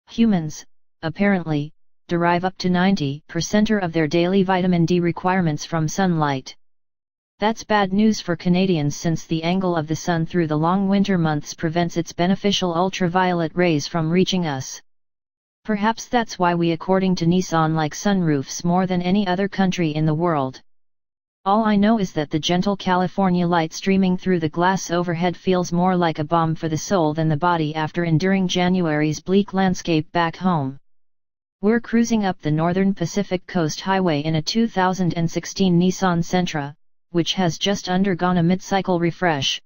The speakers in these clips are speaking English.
Humans, apparently, derive up to 90% of their daily vitamin D requirements from sunlight. That's bad news for Canadians since the angle of the sun through the long winter months prevents its beneficial ultraviolet rays from reaching us. Perhaps that's why we, according to Nissan, like sunroofs more than any other country in the world. All I know is that the gentle California light streaming through the glass overhead feels more like a balm for the soul than the body after enduring January's bleak landscape back home. We're cruising up the northern Pacific Coast Highway in a 2016 Nissan Sentra, which has just undergone a mid-cycle refresh.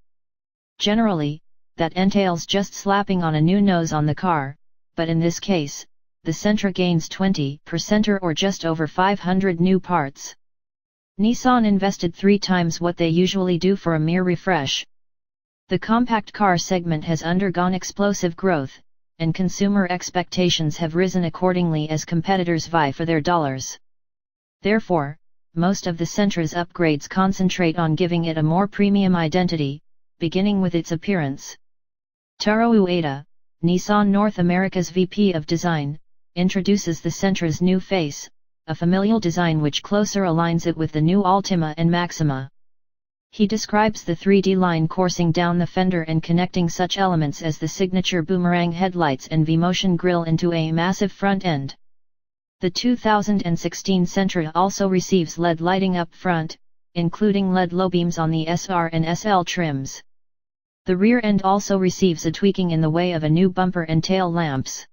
Generally, that entails just slapping on a new nose on the car, but in this case, the Sentra gains 20% or just over 500 new parts. Nissan invested 3 times what they usually do for a mere refresh. The compact car segment has undergone explosive growth, and consumer expectations have risen accordingly as competitors vie for their dollars. Therefore, most of the Sentra's upgrades concentrate on giving it a more premium identity, beginning with its appearance. Taro Ueda, Nissan North America's VP of Design, introduces the Sentra's new face, a familial design which closer aligns it with the new Altima and Maxima. He describes the 3D line coursing down the fender and connecting such elements as the signature boomerang headlights and V-motion grille into a massive front end. The 2016 Sentra also receives LED lighting up front, including LED low beams on the SR and SL trims. The rear end also receives a tweaking in the way of a new bumper and tail lamps.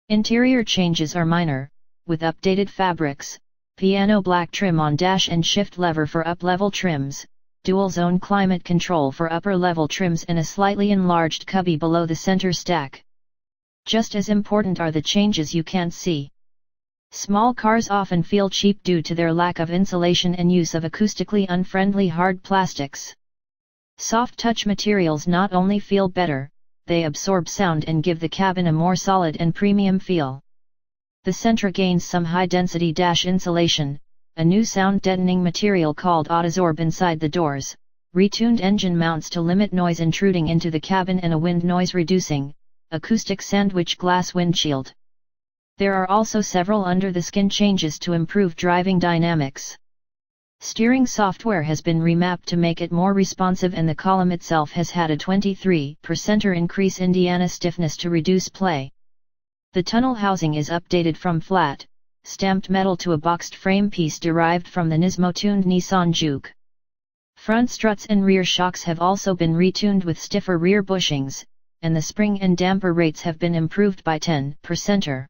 Interior changes are minor, with updated fabrics, piano black trim on dash and shift lever for up-level trims, dual-zone climate control for upper-level trims and a slightly enlarged cubby below the center stack. Just as important are the changes you can't see. Small cars often feel cheap due to their lack of insulation and use of acoustically unfriendly hard plastics. Soft touch materials not only feel better, they absorb sound and give the cabin a more solid and premium feel. The Sentra gains some high-density dash insulation, a new sound-deadening material called Autosorb inside the doors, retuned engine mounts to limit noise intruding into the cabin and a wind noise-reducing, acoustic sandwich glass windshield. There are also several under-the-skin changes to improve driving dynamics. Steering software has been remapped to make it more responsive and the column itself has had a 23% increase in Indiana stiffness to reduce play. The tunnel housing is updated from flat, stamped metal to a boxed frame piece derived from the Nismo-tuned Nissan Juke. Front struts and rear shocks have also been retuned with stiffer rear bushings, and the spring and damper rates have been improved by 10%.